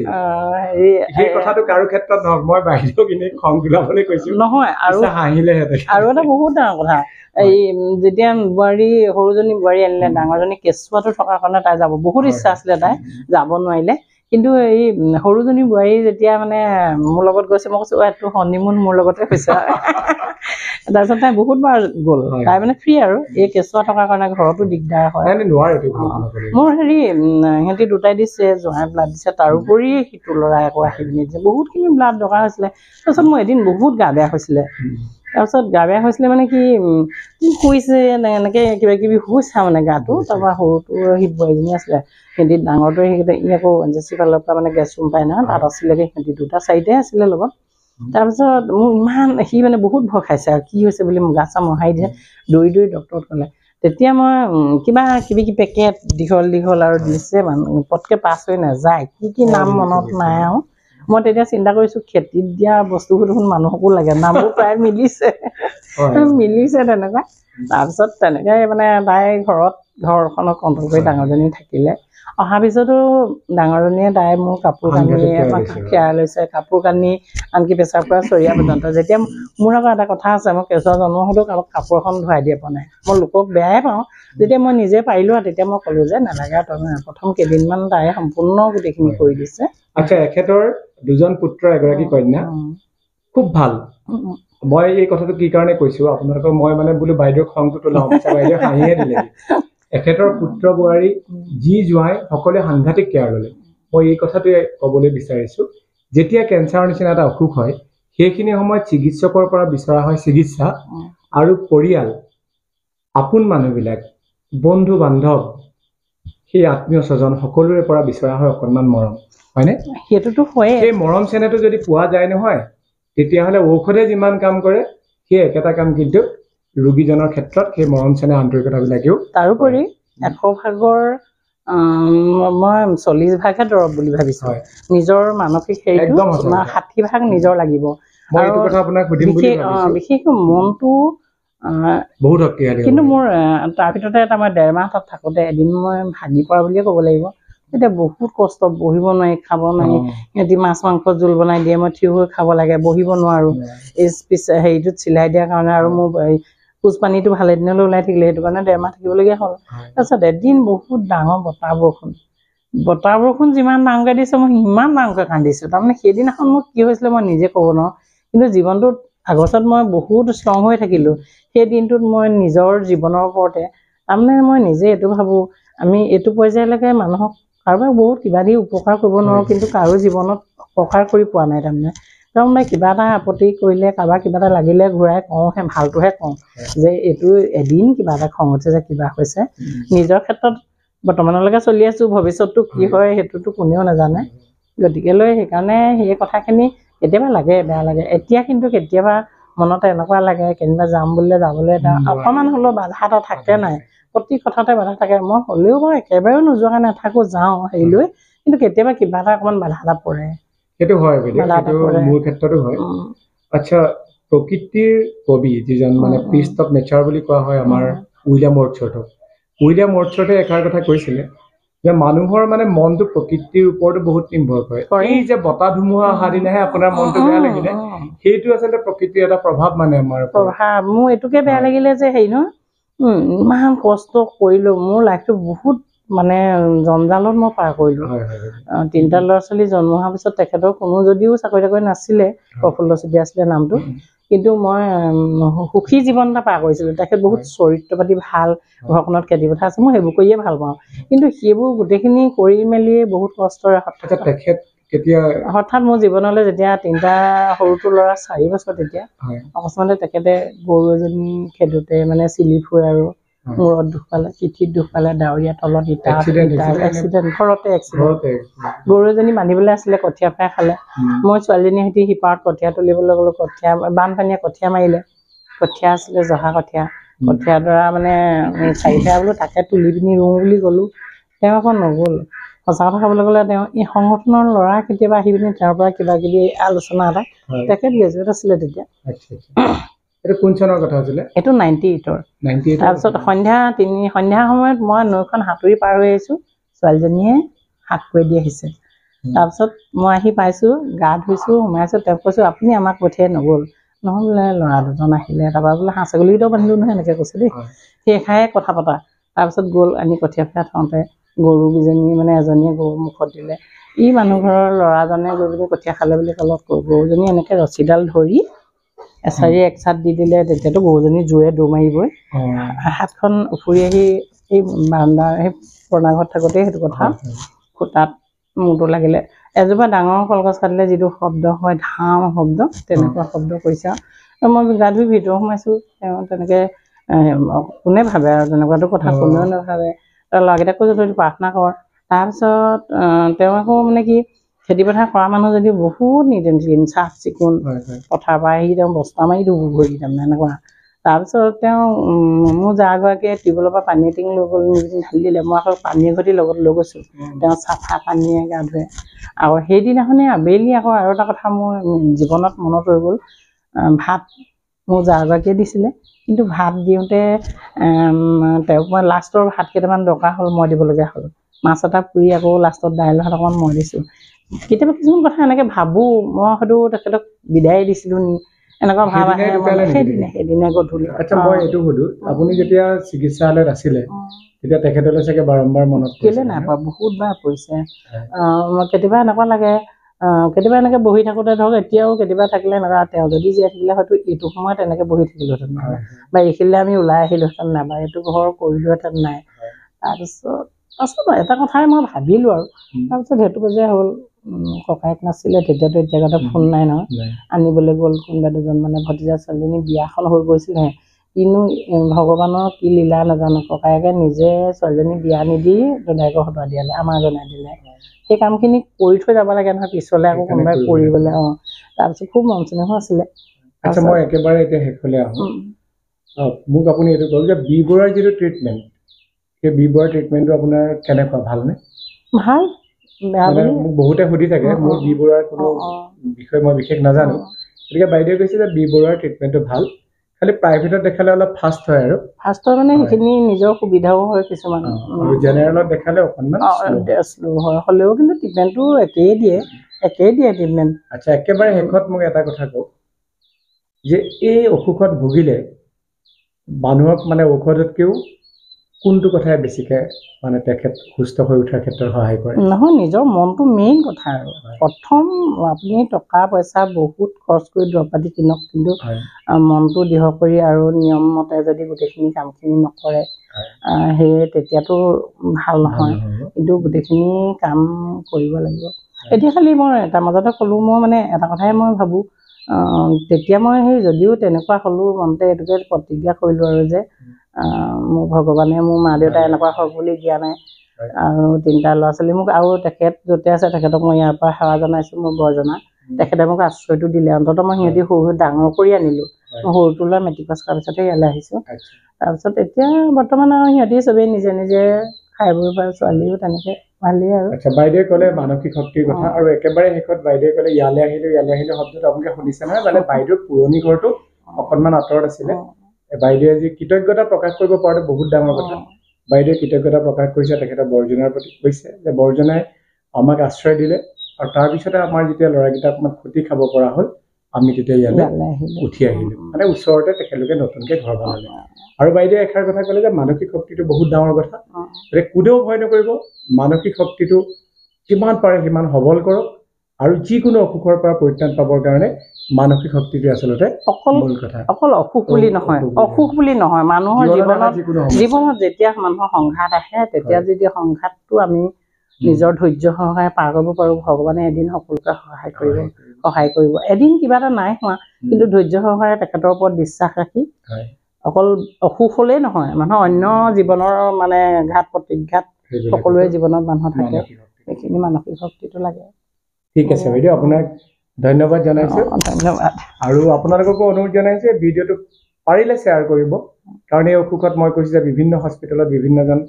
সেই কথাটো কাৰো ক্ষেত্ৰত নহওক মই বাহিৰক এনেই খং তোলাবলৈ কৈছো নহয় আৰু হাঁহিলেহেঁতেন আৰু এটা বহুত ডাঙৰ কথা এই যেতিয়া সৰুজনী বোৱাৰী আনিলে ডাঙৰজনী কেঁচুৱাটো থকাৰ কাৰণে তাই যাব বহুত ইচ্ছা আছিলে তাই যাব নোৱাৰিলে কিন্তু এই সৰুজনী বোৱাৰী যেতিয়া মানে মোৰ লগত গৈছে মই কৈছো তোৰ হনিমুন মোৰ লগতে হৈছে তাৰপিছত তাই বহুতবাৰ গ'ল তাই মানে ফ্ৰী আৰু এই কেঁচুৱা থকাৰ কাৰণে ঘৰতো দিগদাৰ হয় মোৰ সিহঁতি দুটাই দিছে জোঁৱাই ব্লাড দিছে তাৰোপৰি সিটো ল'ৰাই আকৌ আহি পিনি দিছে বহুতখিনি ব্লাড দৰকাৰ হৈছিলে তাৰপিছত মোৰ এদিন বহুত গা বেয়া হৈছিলে তাৰপিছত গা বেয়া হৈছিলে মানে কি শুইছে এনেকৈ কিবা কিবি হৈছে মানে গাটো তাৰপৰা সৰুটো সি বোৱাৰীজনী আছিলে সিহঁতি ডাঙৰটোৱে ই আকৌ এনজেচি ফালৰ পৰা মানে গেছ ৰুম পায় নহয় তাত আছিলেগৈ সিহঁতি দুটা চাৰিটাই আছিলে লগত তাৰপিছত মোৰ ইমান সি মানে বহুত ভয় খাইছে আৰু কি হৈছে বুলি গা চা মোহাৰি দিছে দৌৰি দৌৰি ডক্টৰত ক'লে তেতিয়া মই কিবা কিবি পেকেট দীঘল আৰু দিছে পটকৈ পাছ হৈ নাযায় কি নাম মনত নাই আৰু মই তেতিয়া চিন্তা কৰিছোঁ খেতিত দিয়া বস্তুবোৰ দেখোন মানুহকো লাগে নামবোৰ প্ৰায় মিলিছে তেনেকুৱা তাৰপিছত তেনেকৈ মানে তাই ঘৰখনক কণ্ট্ৰল কৰি ডাঙৰজনী থাকিলে অহাৰ পিছতো ডাঙৰজনীয়ে তাই মোৰ কাপোৰ কানি কেয়াৰ লৈছে কাপোৰ কানি আনকি পেচাৰ পৰা চৰিয়া পৰ্যন্ত যেতিয়া মোৰ আকৌ এটা কথা আছে মই কেঁচুৱা জন্ম হ'লেও কাৰোবাক কাপোৰ এখন ধুৱাই দিয়া পোৱা নাই মই লোকক বেয়াই পাওঁ যেতিয়া মই নিজে পাৰিলোঁ আৰু তেতিয়া মই ক'লোঁ যে নালাগে তই প্ৰথম কেইদিনমান তাই সম্পূৰ্ণ গোটেইখিনি কৰি দিছে আচ্ছা এখেতৰ দুজন পুত্ৰ এগৰাকী কন্যা খুব ভাল মই এই কথাটো কি কাৰণে কৈছো আপোনালোকক মই মানে বোলো বাইদেউৰ খংটো তোলাওঁ বাইদেউ হাঁহিয়ে দিলে এখেতৰ পুত্ৰ বোৱাৰী যি জোঁৱাই সকলোৱে সাংঘাতিক কেয়াৰ ল'লে মই এই কথাটোৱে ক'বলৈ বিচাৰিছো যেতিয়া কেঞ্চাৰৰ নিচিনা এটা অসুখ হয় সেইখিনি সময়ত চিকিৎসকৰ পৰা বিচৰা হয় চিকিৎসা আৰু পৰিয়াল আপোন মানুহবিলাক বন্ধু বান্ধৱ সেই আত্মীয় স্বজন সকলোৰে পৰা বিচৰা হয় অকণমান মৰম হয়নে সেইটোতো হয়ে সেই মৰম চেনেহটো যদি পোৱা যায় নহয় তেতিয়াহ'লে ঔষধে যিমান কাম কৰে সেই একেটা কাম কিন্তু ৰোগীজনৰ ক্ষেত্ৰত সেই মৰম চেনেহ আন্তৰিকতাবিলাকেও তাৰোপৰি 100 ভাগৰ মই 40 ভাগহে দৰৱ বুলি ভাবিছোঁ নিজৰ মানসিক হেৰিটো 60 ভাগ নিজৰ লাগিব বিশেষকৈ মনটো বহুত শক্তিশালী কিন্তু মোৰ তাৰ ভিতৰতে এটা মই 1.5 মাহ তাত থাকোঁতে এদিন মই ভাগি পৰা বুলিয়ে ক'ব লাগিব এতিয়া বহুত কষ্ট বহিব নোৱাৰি খাব নোৱাৰি সিহঁতি মাছ মাংস জোল বনাই দিয়ে মই থিয় হৈ খাব লাগে বহিব নোৱাৰোঁ এই হেৰিটোত চিলাই দিয়াৰ কাৰণে আৰু মোৰ পুজ পানীটো ভালে দিনলৈ ওলাই থাকিলে সেইটো কাৰণে 1.5 মাহ থাকিবলগীয়া হ'ল তাৰপিছত এদিন বহুত ডাঙৰ বতাহ বৰষুণ যিমান ডাঙৰকৈ দিছে মই সিমান ডাঙৰকৈ কান্দিছোঁ তাৰমানে সেইদিনাখন মোৰ কি হৈছিলে মই নিজে ক'ব নোৱাৰোঁ কিন্তু জীৱনটোত আগছত মই বহুত ষ্ট্ৰং হৈ থাকিলোঁ সেই দিনটোত মই নিজৰ জীৱনৰ ওপৰতে তাৰমানে মই নিজে এইটো ভাবোঁ আমি এইটো পৰ্যায়লৈকে মানুহক কাৰোবাক বহুত কিবা দি উপকাৰ কৰিব নোৱাৰোঁ কিন্তু কাৰো জীৱনত উপকাৰ কৰি পোৱা নাই তাৰমানে কিবা এটা আপত্তি কৰিলে কাৰোবাৰ কিবা এটা লাগিলে ঘূৰাই কওঁহে ভালটোহে কওঁ যে এইটো এদিন কিবা এটা খং উঠে যে কিবা হৈছে নিজৰ ক্ষেত্ৰত বৰ্তমানলৈকে চলি আছোঁ ভৱিষ্যতটো কি হয় সেইটোতো কোনেও নাজানে গতিকেলৈ সেইকাৰণে সেই কথাখিনি কেতিয়াবা লাগে বেয়া লাগে এতিয়া কিন্তু কেতিয়াবা মনত এনেকুৱা লাগে কেনিবা যাম বুলিলে যাবলৈ এটা অকণমান হ'লেও বাধা এটা থাকে নাই প্ৰতি কথাতে বাধা থাকে মই হ'লেও বাৰু একেবাৰেও নোযোৱাকৈ নাথাকোঁ যাওঁ হেৰি লৈ কিন্তু কেতিয়াবা কিবা এটা অকণমান বাধা এটা পৰে সেইটো হয় মোৰ ক্ষেত্ৰতো হয় আচ্ছা প্ৰকৃতিৰ কবি যিজন মানে পিষ্ট অফ নেচাৰ বুলি কোৱা হয় আমাৰ উইলিয়াম ৱৰ্ডছৱৰ্থে এষাৰ কথা কৈছিলে যে মানুহৰ মানে মনটো প্ৰকৃতিৰ ওপৰতো বহুত নিৰ্ভৰ কৰে এই যে বতাহ ধুমুহা অহা দিনাহে আপোনাৰ মনটো বেয়া লাগিলে সেইটো আচলতে প্ৰকৃতিৰ এটা প্ৰভাৱ মানে আমাৰ প্ৰভাৱ মোৰ এইটোকে বেয়া লাগিলে যে হেৰি ন ইমান কষ্ট কৰিলোঁ মোৰ লাইফটো বহুত মানে জঞ্জালত মই পাৰ কৰিলোঁ 3টা ল'ৰা ছোৱালী জন্ম হোৱাৰ পিছত তেখেতৰ কোনো যদিও চাকৰি তাকৰি নাছিলে প্ৰফুল্ল চেতিয়া আছিলে নামটো কিন্তু মই সুখী জীৱন এটা পাৰ কৰিছিলোঁ তেখেত বহুত চৰিত্ৰ পাতি ভাল ঘৰখনত খেতি পথাৰ আছে মই সেইবোৰ কৰিয়ে ভাল পাওঁ কিন্তু সেইবোৰ গোটেইখিনি কৰি মেলি বহুত কষ্টৰে তেখেত কেতিয়া হঠাৎ মোৰ জীৱনলৈ যেতিয়া তিনিটা সৰুটো ল'ৰা 4 বছৰ তেতিয়া অকস্মাতে তেখেতে গৰু এজনী খেদোতে মানে চিলিপ হৈ আৰু মূৰত দুখ পালে, পিঠিত দুখ পালে, ডাৱৰীয়া তলত এক্সিডেণ্ট ঘৰতে এক্সিডেণ্ট। গৰু এজনী বান্ধিবলৈ আছিলে, কঠীয়া ফ্ৰাই খালে। মই ছোৱালীজনীৰ সৈতে সিপাৰত কঠীয়া তুলিবলৈ গ'লোঁ। কঠীয়া বানপানীয়ে কঠীয়া মাৰিলে, কঠীয়া আছিলে জহা কঠীয়া। কঠীয়া ডৰা মানে 4 বোলো তাকে তুলি পিনি ৰুওঁ বুলি গ'লোঁ। তেওঁ আকৌ নগ'ল। সঁচা কথা ক'বলৈ গ'লে তেওঁ এই সংগঠনৰ ল'ৰা কেতিয়াবা আহি পিনি তেওঁৰ পৰা কিবা কিবি আলোচনা এটা, তেখেত গ্ৰেজুৱেট আছিলে তেতিয়া। এইটো কোন চনৰ কথা আছিলে? এইটো 98ৰ। তাৰপিছত সন্ধ্যা সময়ত মই নৈখন সাঁতুৰি পাৰ হৈ আহিছোঁ, ছোৱালীজনীয়ে হাত কৰি দি আহিছে। তাৰপিছত মই আহি পাইছোঁ, গা ধুইছোঁ, সোমাইছোঁ। তেওঁক কৈছোঁ আপুনি আমাক পঠিয়াই নগ'ল? নহয় বোলে ল'ৰা দুজন আহিলে, তাৰপৰা বোলে হাঁহ ছাগলীকেইটাও বান্ধিলোঁ নহয়, এনেকৈ কৈছে দেই। সেইষাৰে কথা পতা। তাৰপিছত গ'ল, আনি কঠীয়া ফ্ৰাই থওঁতে গৰুকেইজনী মানে এজনীয়ে গৰু মুখত দিলে। ই মানুহ ঘৰৰ ল'ৰাজনে গৈ পিনি কঠীয়া খালে বুলি ক'লত গৰুজনী এনেকৈ ৰছীডাল ধৰি এছাৰি এক চাট দি দিলে। তেতিয়াতো গৰুজনী জোৰে দৌৰ মাৰিবই, হাতখন উফৰি আহি এই বাৰান্দাৰ সেই পুৰণা ঘৰত থাকোঁতেই সেইটো কথা খুটাত মূৰটো লাগিলে। এজোপা ডাঙৰ কলগছ কাটিলে যিটো শব্দ হয়, ধাম শব্দ, তেনেকুৱা শব্দ কৰিছে। আৰু মই গা ধুই ভিতৰত সোমাইছোঁ। তেওঁ তেনেকৈ কোনে ভাবে আৰু তেনেকুৱাটো কথা কোনেও নাভাবে। ল'ৰাকেইটাক কৈছোঁ তই প্ৰাৰ্থনা কৰ। তাৰপিছত তেওঁ আকৌ মানে কি খেতি পথাৰ কৰা মানুহ যদি বহুত নিট এণ্ড ক্লিন, চাফ চিকুণ, পথাৰৰ পৰা আহি তেওঁ বস্তা মাৰি দিব ভৰি তাৰমানে এনেকুৱা। তাৰপিছত তেওঁ মোৰ জাগৰাকীয়ে টিউবৱেলৰ পৰা পানী টিং লৈ গ'ল, ঢালি দিলে। মই আকৌ পানীৰ ঘটি লগত লৈ গৈছোঁ। তেওঁ চাফা পানীয়ে গা ধুৱে। আৰু সেইদিনাখনেই আবেলি আকৌ আৰু এটা কথা মোৰ জীৱনত মনত ৰৈ গ'ল। ভাত মোৰ জাগৰাকীয়ে দিছিলে, কিন্তু ভাত দিওঁতে তেওঁক মই লাষ্টৰ ভাত কেইটামান দৰকাৰ হ'ল, মই দিবলগীয়া হ'ল। মাছ এটা পুৰি আকৌ লাষ্টত দাইল ভাত অকণমান মই দিছোঁ। কেতিয়াবা কিছুমান কথা এনেকৈ ভাবোঁ, মই হয়তো তেখেতক বিদায় দিছিলোঁ নি, এনেকুৱা ভাব আহে। সেইদিনা গধূলি। আচ্ছা, মই এইটো সুধোঁ, আপুনি যেতিয়া চিকিৎসালয়ত আছিলে তেতিয়া তেখেতলৈ চাগে বাৰম্বাৰ মনত কেলে নাই পৰা, বহুতবাৰ পৰিছে। কেতিয়াবা এনেকুৱা লাগে, কেতিয়াবা এনেকৈ বহি থাকোঁতে ধৰক এতিয়াও কেতিয়াবা থাকিলে এনেকুৱা, তেওঁ যদি জীয়াই থাকিলে হয়তো এইটো সময়ত এনেকৈ বহি থাকিলোহেঁতেন বা এইখিনিলে আমি ওলাই আহিলোহেঁতেন নাই, বা এইটো ঘৰ কৰিলোহেঁতেন নাই। তাৰপিছত এটা কথাই মই ভাবিলোঁ আৰু তাৰপিছত সেইটো পৰ্যায়ে হ'ল। ককায়েক নাছিলে তেতিয়াতো, এতিয়া কথা ফোন নাই নহয়, আনিবলৈ গ'ল কোনোবা দুজন মানে ভতিজা ছোৱালীজনী বিয়াখন হৈ গৈছিলহে। কিনো ভগৱানৰ কি লীলা নাজানো, ককায়েকে নিজে ছোৱালীজনী বিয়া নিদি দদায়েকক হতুৱাই দিয়ালে, আমাৰ জনাই দিলে। সেই কামখিনি কৰি থৈ যাব লাগে নহয়, পিছলৈ আকৌ কোনোবাই কৰিবলৈ। তাৰপিছত খুব মৰম চেনেহো আছিলে। আচ্ছা, মই একেবাৰে এতিয়া শেষলৈ আহোঁ। মোক আপুনি এইটো কওক যে বি বৰুৱাৰ যিটো ট্ৰিটমেণ্ট, সেই বি বৰুৱাৰ ট্ৰিটমেণ্টটো আপোনাৰ কেনেকুৱা, ভালনে? ভাল। মোক বহুতে সুধি থাকে, মোৰ বি বৰুৱাৰ কোনো বিষয়ে মই বিশেষ নাজানো, গতিকে বাইদেৱে কৈছে যে বি বৰুৱাৰ ট্ৰিটমেণ্টটো ভাল, খালি প্ৰাইভেটত দেখালে অলপ ফাষ্ট হয়। আৰু ফাষ্ট হয় মানে সেইখিনি নিজৰ সুবিধাও হয় কিছুমান, আৰু জেনেৰেলত দেখালে অকণমান শ্ল' হয়, হ'লেও কিন্তু ট্ৰিটমেণ্টটো একেই দিয়ে ট্ৰিটমেণ্ট। আচ্ছা, একেবাৰে শেষত মোক এটা কথা কওক যে এই অসুখত ভুগিলে মানুহক মানে ঔষধতকৈও কোনটো কথাই বেছিকৈ মানে তেখেত সুস্থ হৈ উঠাৰ ক্ষেত্ৰত সহায় কৰে? নহয়, নিজৰ মনটো মেইন কথা। আৰু প্ৰথম আপুনি টকা পইচা বহুত খৰচ কৰি দৰৱ পাতি কিনক, কিন্তু মনটো দৃঢ় কৰি আৰু নিয়মমতে যদি গোটেইখিনি কামখিনি নকৰে, সেয়ে তেতিয়াতো ভাল নহয়। কিন্তু গোটেইখিনি কাম কৰিব লাগিব। এতিয়া খালি মই তাৰ মাজতে ক'লোঁ, মই মানে এটা কথাই মই ভাবোঁ, তেতিয়া মই সেই যদিও তেনেকুৱা হ'লোঁ, মনতে এইটোকে প্ৰতিজ্ঞা কৰিলোঁ আৰু যে মোৰ ভগৱানে মোৰ মা দেউতা এনেকুৱা হওক বুলি দিয়া নাই, আৰু 3টা ল'ৰা ছোৱালী মোক, আৰু তেখেত য'তে আছে তেখেতক মই ইয়াৰ পৰা সেৱা জনাইছোঁ। মোৰ বৰজনা তেখেতে মোক আশ্ৰয়টো দিলে, অন্ততঃ মই সিহঁতি সৰু ডাঙৰ কৰি আনিলোঁ। মই সৰুটো ল'ৰা মেট্ৰিক পাছ কৰাৰ পিছতে ইয়ালৈ আহিছোঁ। তাৰপিছত এতিয়া বৰ্তমান আৰু সিহঁতি চবেই নিজে নিজে খাই বৈ পাৰে, ছোৱালীও তেনেকৈ ভালেই আৰু। আচ্ছা, বাইদেৱে ক'লে মানসিক শক্তিৰ কথা, আৰু একেবাৰে শেষত বাইদেৱে ক'লে ইয়ালৈ আহিলোঁ শব্দটো আপোনালোকে শুনিছে নহয়, মানে বাইদেউৰ পুৰণি ঘৰটো অকণমান আঁতৰত আছিলে। বাইদেৱে আজি কৃতজ্ঞতা প্ৰকাশ কৰিব পৰাটো বহুত ডাঙৰ কথা। বাইদেৱে কৃতজ্ঞতা প্ৰকাশ কৰিছে তেখেতৰ বৰজনাৰ প্ৰতি, কৈছে যে বৰজনাই আমাক আশ্ৰয় দিলে, আৰু তাৰপিছতে আমাৰ যেতিয়া ল'ৰাকেইটা অকণমান খুটি খাব পৰা হ'ল, আমি তেতিয়া ইয়ালৈ উঠি আহিলোঁ। মানে ওচৰতে তেখেতলোকে নতুনকৈ ঘৰ বনালে। আৰু বাইদেৱে এষাৰ কথা ক'লে যে মানসিক শক্তিটো বহুত ডাঙৰ কথা, গতিকে কোনেও ভয় নকৰিব, মানসিক শক্তিটো যিমান পাৰে সিমান সবল কৰক, আৰু যিকোনো অসুখৰ পৰা পৰিত্ৰাণ পাবৰ কাৰণে মানসিক শক্তিটো আচলতে মূল কথা। অকল অসুখ বুলি নহয়, মানুহৰ জীৱনত যেতিয়া মানুহৰ সংঘাত আহে, তেতিয়া যদি সংঘাতটো আমি নিজৰ ধৈৰ্য সহকাৰে পাৰ কৰিব পাৰোঁ ভগৱানে এদিন সকলোকে সহায় কৰিব এদিন কিবা এটা নাই হোৱা কিন্তু ধৈৰ্য সহকাৰে তেখেতৰ ওপৰত বিশ্বাস ৰাখি অকল অসুখ হ'লেই নহয় মানুহৰ অন্য জীৱনৰ মানে ঘাত প্ৰতিঘাত সকলোৰে জীৱনত মানুহ থাকে সেইখিনি মানসিক শক্তিটো লাগে ঠিক আছে বাইদেউ আপোনাক ধন্যবাদ জনাইছো ধন্যবাদ আৰু আপোনালোককো অনুৰোধ জনাইছো ভিডিঅ'টো পাৰিলে শ্বেয়াৰ কৰিব কাৰণ এই অসুখত মই কৈছো যে বিভিন্ন হস্পিটেলত বিভিন্নজন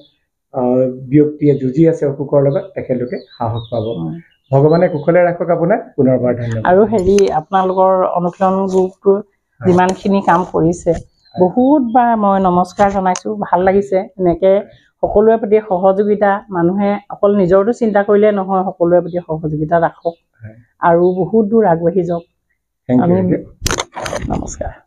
ব্যক্তিয়ে যুঁজি আছে অসুখৰ লগত তেখেতলোকে সাহস পাব ভগৱানে কুশলে ৰাখক আপোনাক পুনৰবাৰ ধন্যবাদ আৰু আপোনালোকৰ অনুশীলন গ্ৰুপটো যিমানখিনি কাম কৰিছে বহুতবাৰ মই নমস্কাৰ জনাইছো ভাল লাগিছে এনেকৈ সকলোৰে প্ৰতি সহযোগিতা মানুহে অকল নিজৰটো চিন্তা কৰিলে নহয় সকলোৰে প্ৰতি সহযোগিতা ৰাখক আৰু বহুত দূৰ আগবাঢ়ি যাওক আমি নমস্কাৰ